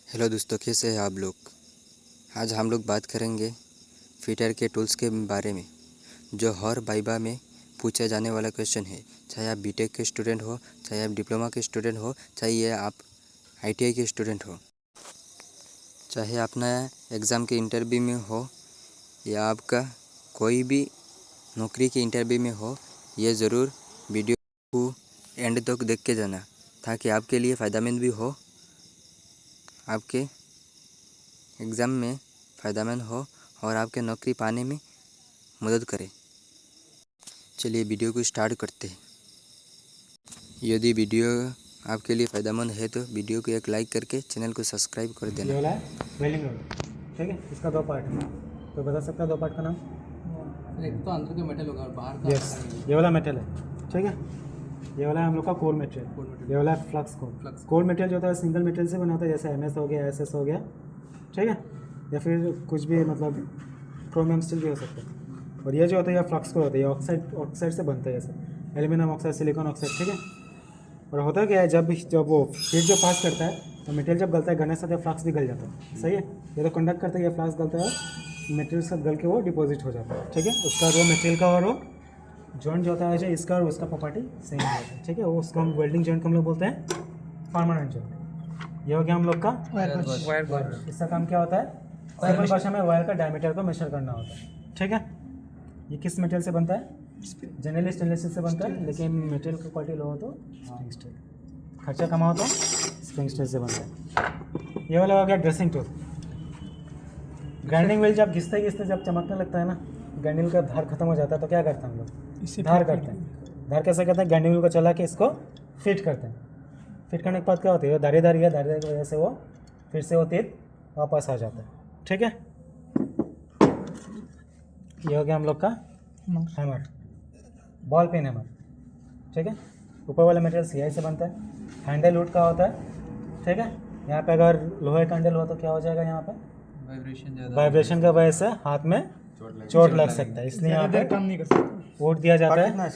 Hello दोस्तों, कैसे हैं आप लोग। आज हम लोग बात करेंगे फिटर के टूल्स के बारे में, जो हर वाइवा में पूछा जाने वाला क्वेश्चन है। चाहे आप बीटेक के स्टूडेंट हो, चाहे आप डिप्लोमा के स्टूडेंट हो, चाहे ये आप आईटीआई के स्टूडेंट हो, चाहे अपना एग्ज़ाम के इंटरव्यू में हो या आपका कोई भी नौकरी के इंटरव्यू में हो, ये ज़रूर वीडियो को एंड तक देख के जाना, ताकि आपके लिए फ़ायदेमंद भी हो, आपके एग्ज़ाम में फ़ायदेमंद हो और आपके नौकरी पाने में मदद करे। चलिए वीडियो को स्टार्ट करते हैं। यदि वीडियो आपके लिए फ़ायदेमंद है तो वीडियो को एक लाइक करके चैनल को सब्सक्राइब कर देना। ये वाला है वेल्डिंग रोड, ठीक है। इसका दो पार्ट है, तो बता सकता है दो पार्ट का नाम? एक तो अंदर का मेटल होगा और बाहर का यस, ये वाला मेटल है, ठीक है। ये वाला है हम लोग का कोर मटेरियल, ये वाला है फ्लक्स कोर। कोर मटेरियल जो होता है सिंगल मटेरियल से बना होता है, जैसे एमएस हो गया, एसएस हो गया, ठीक है, या फिर कुछ भी मतलब क्रोमियम स्टील भी हो सकता है। और ये जो होता है ये फ्लक्स कोर होता है, ये ऑक्साइड से बनता है, जैसे एल्यूमिनियम ऑक्साइड, सिलिकॉन ऑक्साइड, ठीक है। और होता क्या है, जब वो हीट जो पास करता है तो मटेरियल जब गलता है, गलने से फ्लक्स भी गल जाता है, सही है। ये तो कंडक्ट करता है, ये फ्लक्स गलता है, मटेरियल सब गल के वो डिपॉजिट हो जाता है, ठीक है। उसका जो मटेरियल का और वो जॉइंट जो होता है, इसका और उसका प्रॉपर्टी सेम होता है, ठीक है। वो उसको हम वेल्डिंग जॉइंट को हम लोग बोलते हैं परमानेंट जॉइंट। ये हो गया हम लोग का वायर। इसका काम क्या होता है, सिंपल भाषा में वायर का डायमीटर को मेजर करना होता है, ठीक है। ये किस मटेरियल से बनता है? जनरली स्टेनलेस स्टील से बनता है, लेकिन मटेरियल की क्वालिटी लो हो तो स्प्रिंग स्टील, खर्चा कमा हो तो स्प्रिंग स्टील से बनता है। ये वाला हो गया ड्रेसिंग टूल। ग्राइंडिंग व्हील जब घिसते घिसते जब चमकने लगता है ना, ग्राइंडिंग का धार खत्म हो जाता है, तो क्या करते हैं हम लोग? धार करते हैं। धार कैसे करते हैं? ग्राइंडिंग व्हील को चला के इसको फिट करते हैं। फिट करने के बाद क्या होती है, धारीदारी है, धारीदारी की वजह से वो फिर से वो तीर वापस आ जाता है, ठीक है। ये हो गया हम लोग का हैमर, बॉल पेन हैमर, ठीक है। ऊपर वाला मटेरियल सीआई से बनता है, हैंडल वुड का होता है, ठीक है। यहाँ पे अगर लोहे का हैंडल हुआ तो क्या हो जाएगा, यहाँ पे वाइब्रेशन का वजह से हाथ में चोट लग सकता है, इसलिए यहाँ पे काम नहीं कर सकते। वुड दिया जाता है। कितना है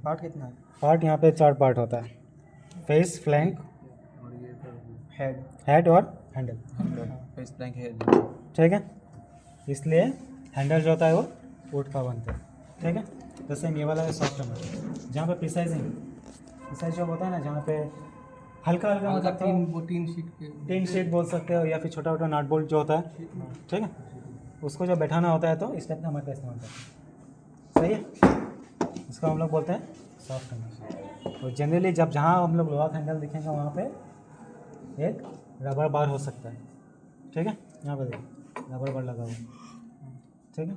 पार्ट? कितना है पार्ट? यहाँ पे 4 पार्ट होता है, फेस, फ्लैंक, हेड और हैंडल, फेस प्लैंक है, ठीक है। इसलिए हैंडल जो होता है वो वुड का बनता है, ठीक है। तो सेम ये वाला है सॉफ्ट हैमर, जहाँ पे प्रिसाइज जो होता है ना, जहाँ पे हल्का हल्का मतलब तीन शीट बोल सकते हो, या फिर छोटा छोटा नट बोल्ट जो होता है, ठीक है, उसको जब बैठाना होता है तो इस टाइप का हैमर का इस्तेमाल करते हैं, सही है। इसको हम लोग बोलते हैं सॉफ्ट हैमर। और जनरली जब जहाँ हम लोग लोहा का हैंडल दिखेंगे वहाँ पे एक रबर बार हो सकता है, ठीक है। यहाँ पे देखो रबर बार लगा हुआ, ठीक है।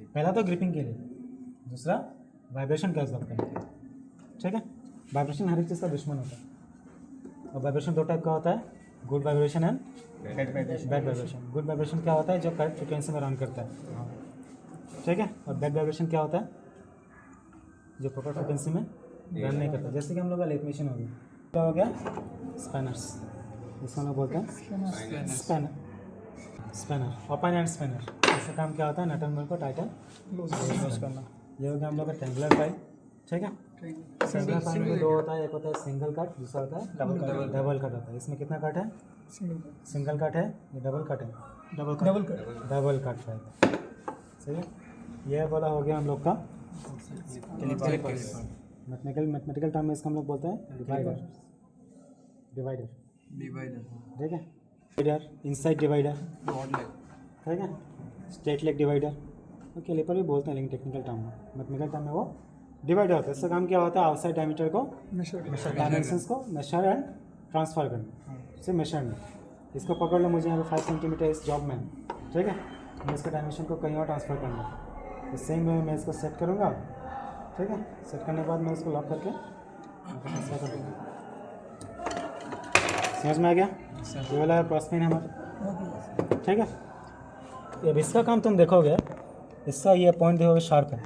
पहला तो ग्रिपिंग के लिए, दूसरा वाइब्रेशन का हिसाब करने के लिए, ठीक है। वाइब्रेशन हर एक चीज़ का दुश्मन होता है, और वाइब्रेशन 2 टाइप का होता है, good vibration and bad vibration. Good vibration क्या होता है, जो करेक्ट फ्रिक्वेंसी में रन करता है, ठीक है। और बैड वाइब्रेशन क्या होता है, जो प्रॉपर फ्रिक्वेंसी में रन नहीं करता। जैसे कि हम लोग का लेथ मशीन हो गया, क्या हो गया, स्पैनर्स, इसको हम लोग बोलते हैं स्पैनर, ओपन एंड स्पैनर। इसका काम क्या होता है, नट एंड बोल्ट को टाइटन लूज करना। ये हो गया हम लोग का ट्रैंगुलर पाइप, ठीक है। ट्रैंगुलर पाइप में 2 होता है, एक होता है सिंगल कट, दूसरा होता है डबल कट होता है। इसमें कितना कट है? सिंगल कट है, ये डबल कट है, डबल कट पाइप, सही है। ये वाला हो गया हम लोग का मैथमेटिकल टर्म में इसका हम लोग बोलते हैं डिवाइडर, ठीक है। डिवाइडर, इनसाइड डिवाइडर, ठीक है, स्ट्रेट लेग डिवाइडर, और कैलिपर भी बोलते हैं, लेकिन टेक्निकल टर्म में, मैथमेटिकल टर्म में वो डिवाइडर होता है। इसका काम क्या होता है, आउटसाइड डायमीटर को डायमेंशंस को मेजर एंड ट्रांसफर करना, सिर्फ मेजरमेंट। इसको पकड़ लो, मुझे यहाँ पे 5 सेंटीमीटर इस जॉब में, ठीक है, मैं इसका डायमेंशन को कहीं और ट्रांसफ़र करना है। तो सेम वे मैं इसको सेट करूँगा, ठीक है। सेट करने के बाद मैं इसको लॉक करके ट्रांसफर कर दूँगा। समझ में आ गया? ये वाला क्रॉसपिन है हमारा, ठीक है। अब इसका काम तुम देखोगे, इसका ये पॉइंट देखोगे शार्प है।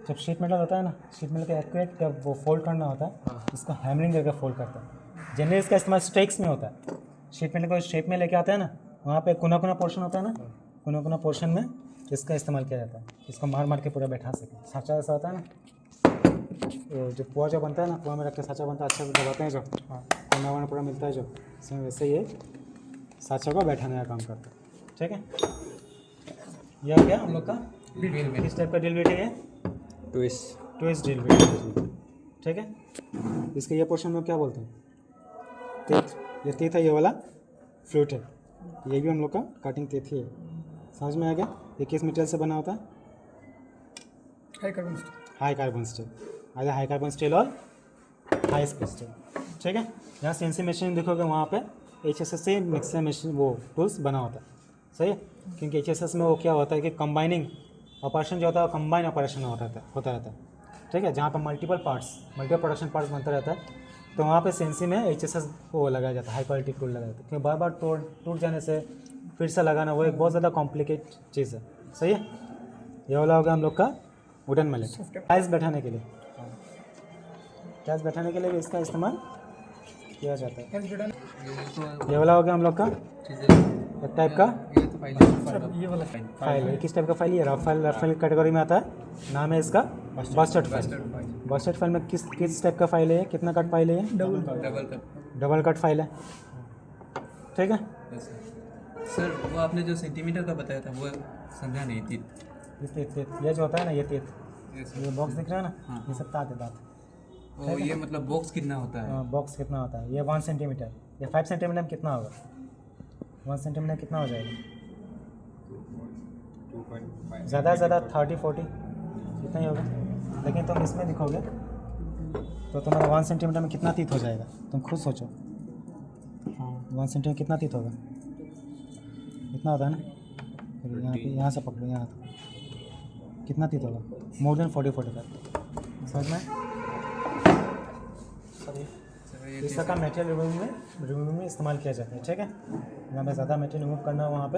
जब शीट मेटल होता है ना, शीट मेटल का एक्यूरेट जब वो फोल्ड करना होता है, इसको हैमरिंग करके फोल्ड करता है। जनरली इसका इस्तेमाल स्ट्रेक्स में होता है। शीट मेटल को शेप में लेके आते हैं ना, वहाँ पे कोना कोना पोर्शन होता है ना, कोना कोना पोर्शन में इसका इस्तेमाल किया जाता है, इसको मार मार के पूरा बैठा सके। साँचा ऐसा होता है ना, जो पुआ जो बनता है ना, पुआ में रख के साँचा बनता है, अच्छा से दबाते हैं जो कोना वोना पूरा मिलता है जो, इसमें वैसे ही साँचों को बैठाने का काम करता है। ठीक है, यह हो गया हम लोग का किस टाइप का ड्रिल बिट है ये? Twist drill bit. ठीक है, इसके ये पोर्शन में क्या बोलते हैं? तेथ। ये तेथ है, ये वाला फ्लूट है, ये भी हम लोग का कटिंग तेथ ही है। समझ में आ गया? ये किस मटेरियल से बना होता है? High carbon steel, either high carbon steel और हाई स्पीड स्टील। ठीक है, यहाँ सीएनसी मशीन देखोगे वहाँ पे HSS से मिक्सर मशीन वो टूल्स बना होता है। सही है, क्योंकि HSS में वो क्या होता है कि कंबाइनिंग ऑपरेशन जो होता है वो कंबाइन ऑपरेशन होता रहता है। ठीक है, जहाँ पर मल्टीपल प्रोडक्शन पार्ट्स बनता रहता है, तो वहाँ पे सीएनसी में HSS वो लगाया जाता है, हाई क्वालिटी टूल लगाया जाता है, क्योंकि बार बार टूट जाने से फिर से लगाना वो एक बहुत ज़्यादा कॉम्प्लिकेट चीज़ है। सही है, ये वाला होगा हम लोग का वुडन मैलेट। टाइल्स बैठाने के लिए भी इसका इस्तेमाल किया जाता है। ये वाला हो गया हम लोग का एक टाइप का फाइल है। किस टाइप का फाइल? ये रफ फाइल कैटेगरी में आता है। नाम है इसका बस्टर्ड फाइल। बस्टर्ड फाइल में किस टाइप का फाइल है? कितना कट फाइल है ये? डबल कट फाइल है। ठीक है सर, वो आपने जो सेंटीमीटर का बताया था वो समझा नहीं थी। ये जो होता है ना, ये बॉक्स दिख रहा है ना, ये सब दांत। और ये मतलब बॉक्स कितना होता है? बॉक्स कितना होता है? ये 1 सेंटीमीटर। ये 5 सेंटीमीटर में कितना होगा? 1 सेंटीमीटर कितना हो जाएगा? ज़्यादा से ज़्यादा 30-40 इतना ही होगा। लेकिन तुम इसमें दिखोगे तो तुम्हारा 1 सेंटीमीटर में कितना तीत हो जाएगा? तुम खुद सोचो। 1 सेंटीमीटर कितना तीत होगा? इतना होता है ना। यहाँ पे यहाँ से पकड़ो, यहाँ कितना तीत होगा? More than 40-45। समझ में? इस तरह का मटेरियल रिमूव में इस्तेमाल किया जाता है। ठीक है, जहाँ पे ज़्यादा मटेरियल रिमूव करना हो वहाँ पे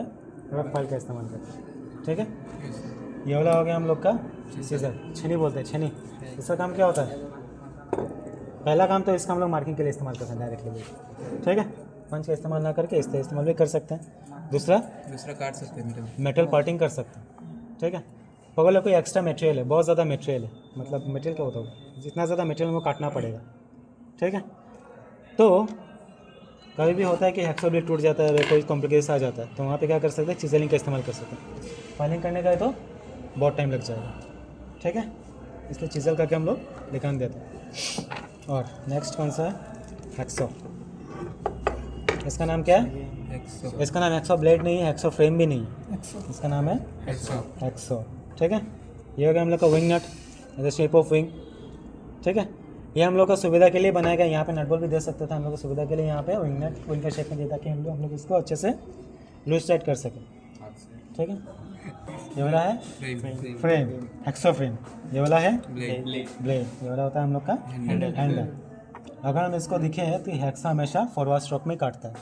रफ फाइल का इस्तेमाल करते हैं। ठीक है, ये वाला हो गया हम लोग का सीजर, छेनी बोलते हैं, छेनी। इसका काम क्या होता है? पहला काम तो इसका हम लोग मार्किंग के लिए इस्तेमाल करते हैं डायरेक्टली। ठीक है, पंच का इस्तेमाल ना करके इसका इस्तेमाल भी कर सकते हैं। दूसरा काट सकते हैं, मेटल पार्टिंग कर सकते हैं। ठीक है, अगर कोई एक्स्ट्रा मटेरियल है, बहुत ज़्यादा मटेरियल है, मतलब मटेरियल क्या होता है, जितना ज़्यादा मटेरियल वो काटना पड़ेगा। ठीक है, तो कभी भी होता है कि हेक्सो ब्लेड टूट जाता है, कोई कॉम्प्लिकेशन आ जाता है, तो वहाँ पे क्या कर सकते हैं? चिजलिंग का इस्तेमाल कर सकते हैं। फाइलिंग करने का है तो बहुत टाइम लग जाएगा। ठीक है, इसलिए चिजल करके हम लोग निकाल देते हैं। और नेक्स्ट कौन सा है? हेक्सो। इसका नाम क्या है? इसका नाम हेक्सो ब्लेड नहीं है, हेक्सो फ्रेम भी नहीं है, इसका नाम है हेक्सो। ठीक है, ये हो गया हम लोग का wing nut, the shape of wing. ठीक है, ये हम लोग का सुविधा के लिए बनाया गया। यहाँ पे नट बोल्ट भी दे सकते थे हम लोग को सुविधा के लिए। यहाँ पे विंग नट विंग का शेप में देता कि हम लोग इसको अच्छे से लूज टाइट कर सकें। ठीक है, ये वाला है फ्रेम, हेक्सो फ्रेम। ये वाला है ब्लेड। ये वाला होता है हम लोग का हैंडल। अगर हम इसको दिखे तो हेक्सा हमेशा फॉरवर्ड स्ट्रोक में काटता है।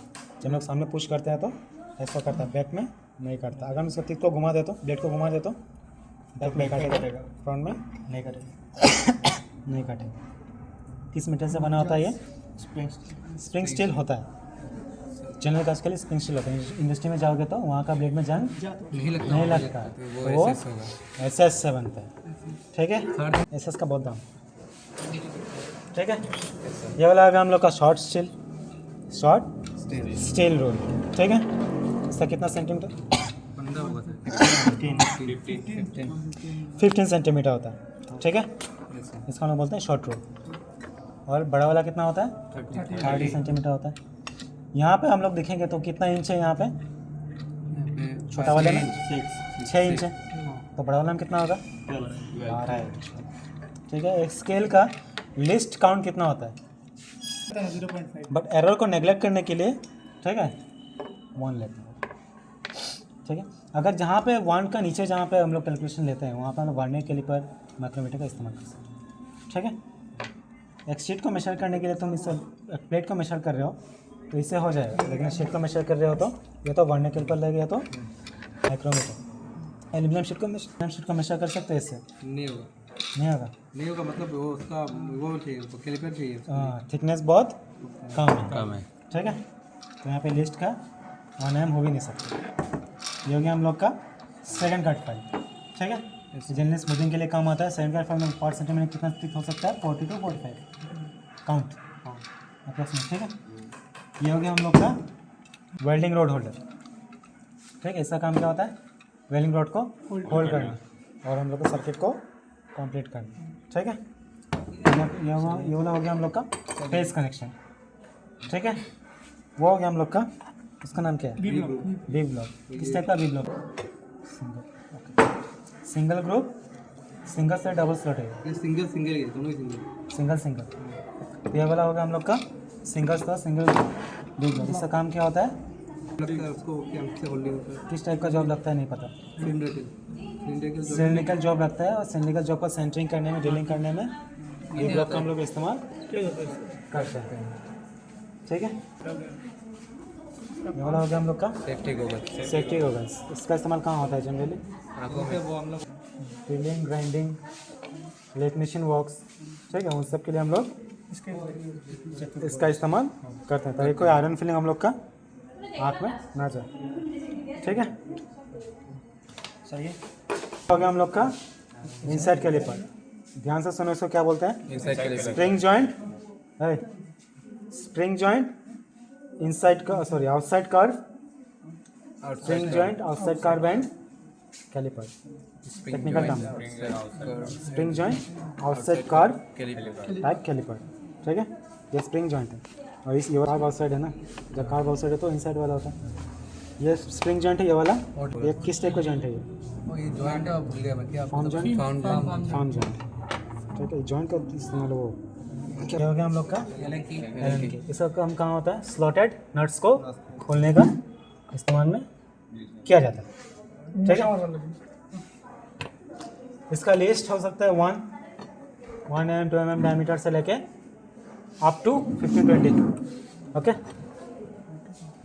जब हम लोग सामने पुश करते हैं तो ऐसा करता है, बैक में नहीं काटता। अगर हम इसको टिक को घुमा दे तो, ब्लेड को घुमा दे तो बैक में काटेगा, फ्रंट में नहीं काटेगा। किस मेटल से बना होता है ये? स्प्रिंग स्टील होता है। जनरल काज के लिए स्प्रिंग स्टील होता है। इंडस्ट्री में जाओगे तो वहाँ का ब्लेड में जंग नहीं लगता, तो वो SS से बनता है। ठीक है, SS का बहुत दाम। ठीक है, ये वाला आएगा हम लोग का शॉर्ट स्टील रोल। ठीक है, इसका कितना सेंटीमीटर? 15 सेंटीमीटर होता है। ठीक है, इसका हम लोग बोलते हैं शॉर्ट रोल। और बड़ा वाला कितना होता है? 30 सेंटीमीटर होता है। यहाँ पे हम लोग देखेंगे तो कितना इंच है यहाँ पे? छोटा वाले में 6 इंच है, तो बड़ा वाला में कितना होगा? 12 इंच। ठीक है, एक स्केल का लिस्ट काउंट कितना होता है? 0.5। बट एरर को नेगलेक्ट करने के लिए, ठीक है, 1 लेते हैं। ठीक है, अगर जहाँ पे 1 का नीचे जहाँ पे हम लोग कैलकुलेशन लेते हैं वहाँ पे हम लोग वर्नियर कैलिपर माइक्रोमीटर का इस्तेमाल कर सकते हैं। ठीक है, एक शीट को मेजर करने के लिए तुम इस प्लेट को मेजर कर रहे हो तो इससे हो जाएगा, लेकिन शीट को मेजर कर रहे हो तो ये तो वर्नियर कैलिपर लगेगा, तो माइक्रोमीटर। एल्यूमिनियम शीट को मेजर कर सकते हैं, इससे नहीं होगा। मतलब वो उसका वो चाहिए, कैलिपर चाहिए। हाँ, थिकनेस बहुत कम है। ठीक है, तो यहाँ पे लिस्ट का 1 mm हो भी नहीं सकता। ये हो गया हम लोग का सेकंड कट फाइल। ठीक है, जनरली स्मूथिंग के लिए काम आता है। सेकंड कट फाइल में 5 सेंटीमीटर कितना थिक हो सकता है? 40 to 45 काउंट अप्रोक्सीमेट। ठीक है, ये हो गया हम लोग का वेल्डिंग रोड होल्डर। ठीक है, इसका काम क्या होता है? वेल्डिंग रोड को होल्ड करना और हम लोग को सर्किट को कंप्लीट करना। ठीक है, ये वाला हो गया हम लोग का फेस कनेक्शन। ठीक है, वो हो गया हम लोग का, उसका नाम क्या है? B block. किस टाइप का B block? Single group, single से डबल स्लॉट है। ये सिंगल सिंगल है, दोनों ही सिंगल। Single single. ये वाला होगा हम लोग का सिंगल से सिंगल बी ब्लॉक। इसका काम क्या होता है? लगता है उसको क्या से होल्डिंग होता है। किस टाइप का जॉब लगता है नहीं पता। सिलिंड्रिकल जॉब लगता है और सिलिंड्रिकल जॉब को सेंटरिंग करने में, ड्रिलिंग करने में बी ब्लॉक का हम लोग इस्तेमाल करते हैं। ठीक है, ये वाला हो गया हम लोग का सेफ्टी गोगल। Safety goggles. इसका इस्तेमाल कहाँ होता है जनरली? आंखों पे वो हम लोग drilling, grinding, lathe machine works. ठीक है, उन सब के लिए हम लोग इसका इस्तेमाल करते हैं ताकि कोई आयरन फिलिंग हम लोग का आँख में ना जाए। ठीक है, सही है। हो गया हम लोग का इनसाइड कैलिपर। ध्यान से सुनो, इसको क्या बोलते हैं? Inside caliper. स्प्रिंग जॉइंट है, स्प्रिंग जॉइंट इनसाइड का, sorry outside curve, spring joint outside curve and caliper. Technical term, spring joint outside curve type caliper. ठीक है, ये स्प्रिंग जॉइंट है और इस ये कर्व आउटसाइड है ना, जब कर्व आउटसाइड है तो इनसाइड वाला होता है। ये स्प्रिंग जॉइंट है, ये वाला। ये किस टाइप का जॉइंट है? ये जॉइंट है, भूल गया मैं क्या। Form joint, form joint. ठीक है, जॉइंट का इस्तेमाल वो क्या हो गया हम लोग का एलन की। एलन की। इसका काम कहाँ होता है? स्लॉटेड नट्स को खोलने का इस्तेमाल में किया जाता है। ठीक है, इसका लिस्ट हो सकता है 1 mm 2 mm डायमीटर से लेके अप टू 15-20। ओके,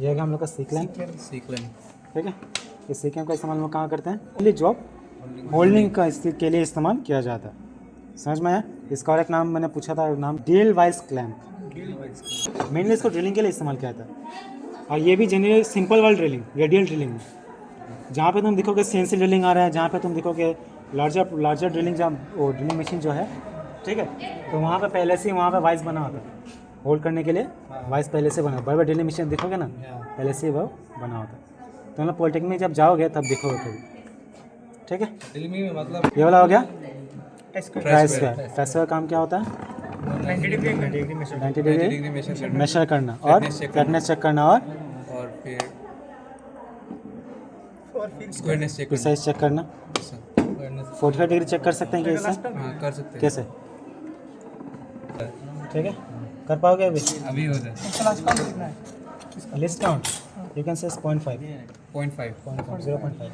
ये हो गया हम लोग का सीक्लेन। सीक्लेन। ठीक है, इस सीक्लेन का इस्तेमाल हम कहाँ करते हैं? पहली जॉब होल्डिंग का के लिए इस्तेमाल किया जाता है। समझ में आया? इसका और एक नाम मैंने पूछा था, नाम ड्रिल वाइस क्लैंप। मेनली इसको ड्रिलिंग के लिए इस्तेमाल किया था और ये भी जनरली सिंपल वाल ड्रिलिंग, रेडियल ड्रिलिंग में जहाँ पे तुम देखोगे सीएनसी ड्रिलिंग आ रहा है, जहाँ पे तुम देखोगे लार्जर ड्रिलिंग, जहाँ वो ड्रिलिंग मशीन जो है, ठीक है, तो वहाँ पे पहले से वहाँ पे वाइस बना होता है होल्ड करने के लिए। वाइस पहले से बना, बड़े बड़े ड्रिलिंग मशीन देखोगे ना, पहले से वो बना होता है। तो मतलब पॉलिटेक्निक में जब जाओगे तब देखोगे कभी। ठीक है, ड्रिलिंग में मतलब ये वाला हो गया ट्राई स्क्वायर। ट्राई स्क्वायर काम क्या होता है? 90 डिग्री मेजर करना और फ्लैटनेस चेक करना और फिर स्क्वायरनेस चेक प्रिसाइज चेक करना। 45 डिग्री चेक कर सकते हैं क्या इससे? हाँ, कर सकते हैं। कैसे? ठीक है, कर पाओगे अभी? अभी हो जाए। List count you can say 0.5 0.5।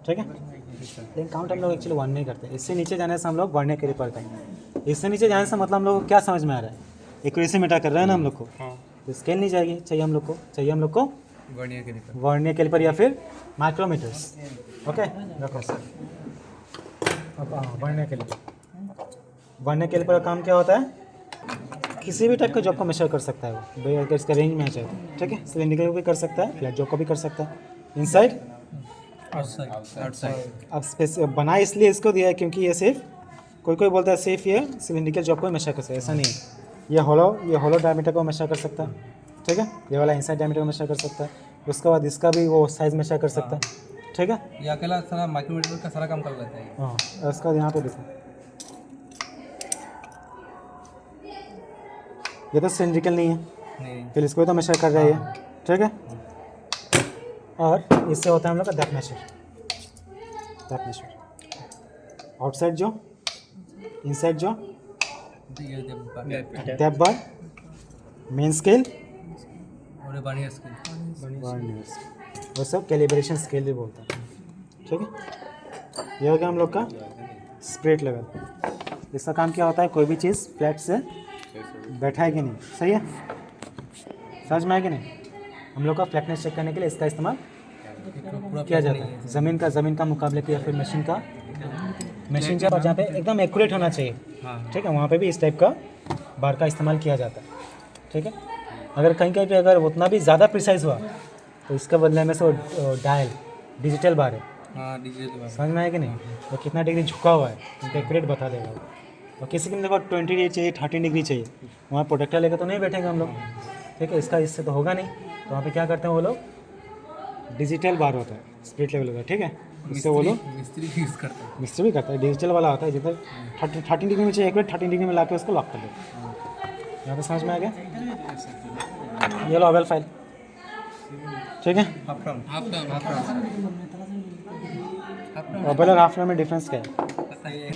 ठीक है, लेकिन काउंट हम लोग एक्चुअली 1 नहीं करते। इससे नीचे जाने से हम लोग बढ़ने के लिए पड़ते हैं। इससे नीचे जाने से मतलब हम लोग को क्या समझ में आ रहा है? एक्यूरेसी मेटा कर रहा है ना हम लोग को। तो स्केल नहीं जाएगी, चाहिए हम लोग को वर्नियर कैलिपर या फिर माइक्रोमीटर्स। ओके, रखो सर। अब वर्नियर कैलिपर का काम क्या होता है? किसी भी टाइप का जॉब को मेजर कर सकता है वो, भाई अगर इसका रेंज में आ जाए। ठीक है, सिलिंड्रिकल को भी कर सकता है, फ्लैट जॉब को भी कर सकता है, इनसाइड आउटसाइड। अब बना इसलिए इसको दिया है क्योंकि ये सिर्फ कोई बोलता है सिर्फ ये सिलिंड्रिकल जॉब को मेजर कर सकता है, ऐसा नहीं है। ये होलो डायमीटर को मेजर कर सकता है। ठीक है, ये वाला इनसाइड डायमीटर को मेजर कर सकता है। उसके बाद इसका भी वो साइज मेजर कर सकता है। ठीक है, ये अकेला सारा माइक्रोमीटर का सारा काम कर लेता है। हाँ, उसका यहाँ पे देखो, ये तो सिलिंड्रिकल नहीं है, नहीं, फिर इसको तो मेजर कर रही है। ठीक है, और इससे होता है हम लोग का डेप्थ मेजर। आउटसाइड जो, इनसाइड जो, डेप्थ बार, मेन स्केल और ये वर्नियर स्केल, वो सब कैलिब्रेशन स्केल भी बोलते हैं। ठीक है, ये हो गया हम लोग का स्प्रेड लेवल। इसका काम क्या होता है? कोई भी चीज़ फ्लैट से बैठा है कि नहीं, सही है, समझ में आया कि नहीं? हम लोग का फ्लैटनेस चेक करने के लिए इसका इस्तेमाल किया जाता है। ज़मीन का मुकाबले या फिर मशीन जहाँ पे एकदम एक्यूरेट होना चाहिए। ठीक है, वहाँ पे भी इस टाइप का बार का इस्तेमाल किया जाता है। ठीक है, अगर कहीं पे अगर उतना भी ज़्यादा प्रिसाइज हुआ तो इसका बदले में से वो डायल डिजिटल बार है। हाँ, डिजिटल बार। समझ में आया कि नहीं? वो कितना डिग्री झुका हुआ है उनको एक्यूरेट बता देगा। और किसी के देखो 20 डिग्री चाहिए, 30 डिग्री चाहिए, वहाँ प्रोटेक्टर लेकर तो नहीं बैठेंगे हम लोग। ठीक है, इसका इससे तो होगा नहीं। तो वहाँ पे क्या करते हैं वो लोग, डिजिटल बार होता है, स्प्लिट लेवल होता है, ठीक है, उससे वो लोग मिस्त्री यूज़ करता है। मिस्त्री भी करता है, डिजिटल वाला होता है जिधर 30 डिग्री में चाहिए एक मिनट 30 डिग्री में ला के उसको लॉक कर देते हैं। यहाँ पे समझ में आ गया, ये लो अवेल फाइल, ठीक है। हाफ राउंड अवेल और हाफ राउंड में डिफरेंस क्या है? बताइए।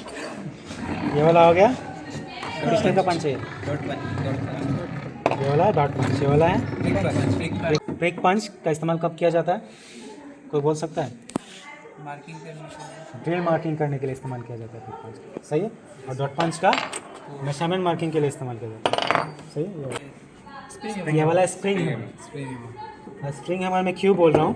ये वाला हो गया, किस टाइप का पंच चाहिए? डॉट पंच। ये वाला है डॉट पंच, ये वाला है एक ब्रेक पंच। का इस्तेमाल कब किया जाता है, कोई बोल सकता है? मार्किंग करने के लिए। ड्रिल मार्किंग करने के लिए इस्तेमाल किया जाता है ब्रेक पंच, सही है। और डॉट पंच का मेजरमेंट मार्किंग के लिए इस्तेमाल किया जाता है, सही है। ये वाला स्प्रिंग है, स्प्रिंग हैमर में क्यों बोल रहा हूँ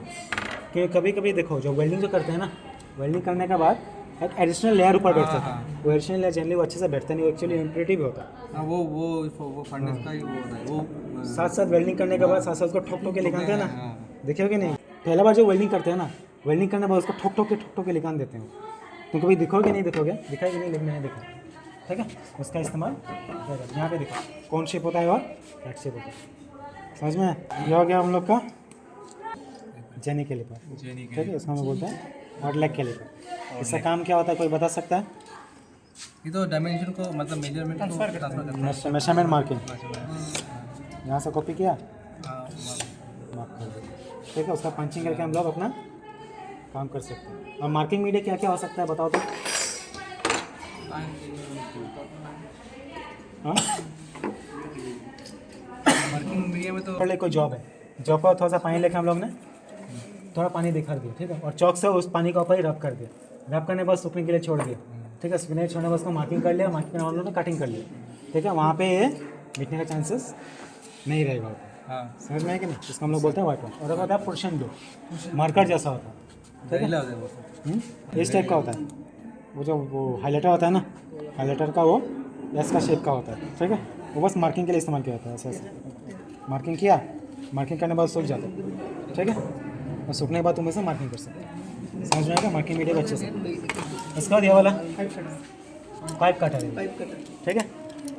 कि कभी कभी देखो जो वेल्डिंग जो करते हैं ना, वेल्डिंग करने के बाद एक एडिशनल लेयर ऊपर बैठ जाता है, वो एडिशनल लेयर जनरली वो अच्छे से बैठता नहीं, वो एक्चुअली इम्परेटिव होता है। हाँ, वो फर्नेस का ही वो होता है वो। साथ साथ वेल्डिंग करने के बाद साथ साथ उसको ठोक ठोक के निकालते हैं ना, हाँ। देखे हो कि नहीं? पहला बार जो वेल्डिंग करते हैं ना, वेल्डिंग करने के बाद उसको ठोक ठोक के निकाल देते हैं। तुम कभी दिखोगे नहीं, दिखोगे दिखाई कि नहीं, लेकिन मैंने देखा, ठीक है। उसका इस्तेमाल यहाँ पे देखो कौन शेप होता है और फ्लैट शेप होता है, समझ में? ये हो गया हम लोग का जेनी कैलिपर, ठीक है, इसको हम बोलते हैं और लेग कैलिपर। इसका काम क्या होता है, कोई बता सकता है? ये तो डायमेंशन को मतलब मेजरमेंट को ट्रांसफर करता है। मेजरमेंट मार्किंग, यहाँ से कॉपी किया, हाँ, मार्क कर दिया, ठीक है। उसका पंचिंग करके हम लोग अपना काम कर सकते हैं। और मार्किंग मीडिया क्या क्या हो सकता है बताओ तो? हाँ, मार्किंग मीडिया में तो पहले कोई जॉब है, जॉब को थोड़ा सा पानी लेके हम लोग ने थोड़ा पानी दिखा दिया, ठीक है, और चौक से उस पानी के ऊपर ही रब कर दिया, रब करने के बाद सूखने के लिए छोड़ दिया, ठीक है। सूखने छोड़ने के बाद उसको मार्किंग कर लिया, मार्किंग करने वालों ने कटिंग कर लिया, ठीक है। वहाँ पे ये मिटने का चांसेस नहीं रहेगा, हाँ समझ में है कि नहीं? इसको हम लोग बोलते हैं वाइट वाश। और एक होता है पुर्शन दो, मार्कर जैसा होता है, ढीला हो जाए वो। इस टाइप का होता है, वो जो वो हाईलाइटर होता है ना, हाईलाइटर का वो एस का शेप का होता है, ठीक है। वो बस मार्किंग के लिए इस्तेमाल किया जाता है, ऐसे ऐसे मार्किंग किया, मार्किंग करने के बाद सूख जाता है, ठीक है। और सूखने के बाद तुम इसे मार्किंग कर सकते हो, समझ में आएगा? मार्किंग मीडिया अच्छे से। इसके बाद ये वाला पाइप कटर है, ठीक है।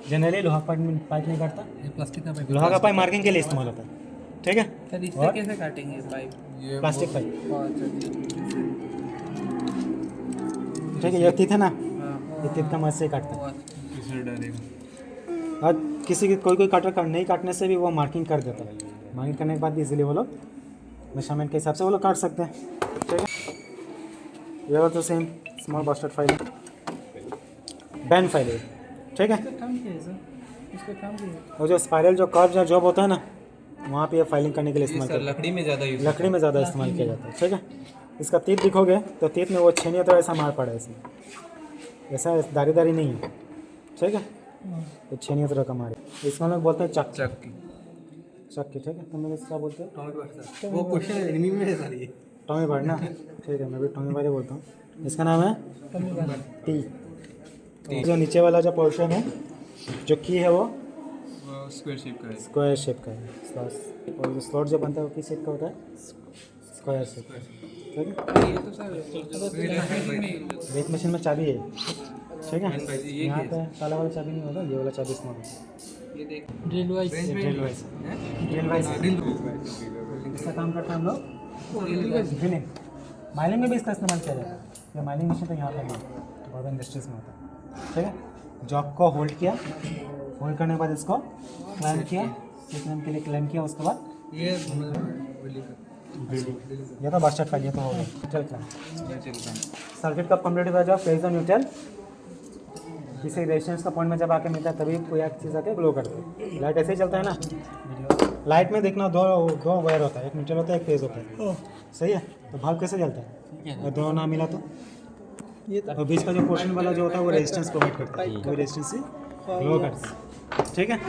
जनरली लोहा पाइप नहीं काटता, ये प्लास्टिक का पाइप। लोहा का पाइप मार्किंग के लिए इस्तेमाल होता है, ठीक है। सर इससे कैसे काटेंगे पाइप? ये प्लास्टिक पाइप, अच्छा, ठीक है। ये तीत है ना, हाँ, ये तीत का मदद से काटता है। किसने डालेगा? और किसी की कोई कटर नहीं काटने से भी वो मार्किंग कर देता है, मार्किंग करने के बाद इजीली वो लोग मेजरमेंट के हिसाब से वो लोग काट सकते हैं, ठीक है। ये तो सेम स्मॉल बास्केट फाइल है, बैंड फाइल है, ठीक है। काम क्या है सर? इसका काम क्या है? और जो स्पाइरल जो कर्व जो जॉब होता है ना, वहाँ पे ये फाइलिंग करने के लिए इस्तेमाल सर किया लकड़ी में ज़्यादा यूज। लकड़ी में ज़्यादा इस्तेमाल किया जाता है, ठीक है। इसका तीत दिखोगे तो तीत में वो छेनिया तो ऐसा मार पड़ा है इसमें, ऐसा दारी नहीं है, ठीक है। तो छेनिया तरह का मार है, इसमें हम लोग बोलते हैं चक्की, ठीक है। तुम लोग इसका बोलते हैं वो क्वेश्चन एनिमी में है सर ये। टॉमी बार्ड ना, ठीक है, मैं भी टॉमी बार्ड ही बोलता हूँ। इसका नाम है टी। जो नीचे वाला जो पोर्शन है, जो की है वो स्क्वायर शेप का है। स्क्वायर शेप का है, और जो स्लॉट जो बनता है वो किस शेप का होता है? स्क्वायर शेप, ठीक है। ये तो सर वेट मशीन में चाबी है, ठीक है। ये यहाँ पे काला वाला चाबी नहीं होगा, ये वाला चाबी इस्तेमाल होता है, ये देख ड्रिल वाइज। ड्रिल वाइज इसका काम करते हैं हम लोग ड्रिलिंग। माइलिंग में भी इसका इस्तेमाल किया जाता है, ये माइलिंग मशीन तो यहाँ पर नहीं, बहुत इंडस्ट्रीज में होता है, ठीक है। जॉब को होल्ड किया, होल्ड करने के बाद इसको क्लैम्प किया, क्लैम्प के लिए क्लैम्प किया, उसके बाद ये ये तो बास्केट फाइल, ये तो हो गया। चल सर्किट कब कंप्लीट हो जाए? फेज और न्यूट्रल किसी रेजिस्टेंस का पॉइंट में जब आके मिलता है तभी कोई एक चीज़ आके ग्लो करती है। लाइट ऐसे ही चलता है ना, लाइट में देखना दो वायर होता है, एक न्यूट्रल होता है, एक फेज होता है, सही है। तो भाग कैसे चलता है? और दोनों ना मिला तो ये तो बीच का जो पोर्शन वाला जो होता है वो रेजिस्टेंस प्रोवाइड करता है, वो रेजिस्टेंस से ग्लो करता है, ठीक है।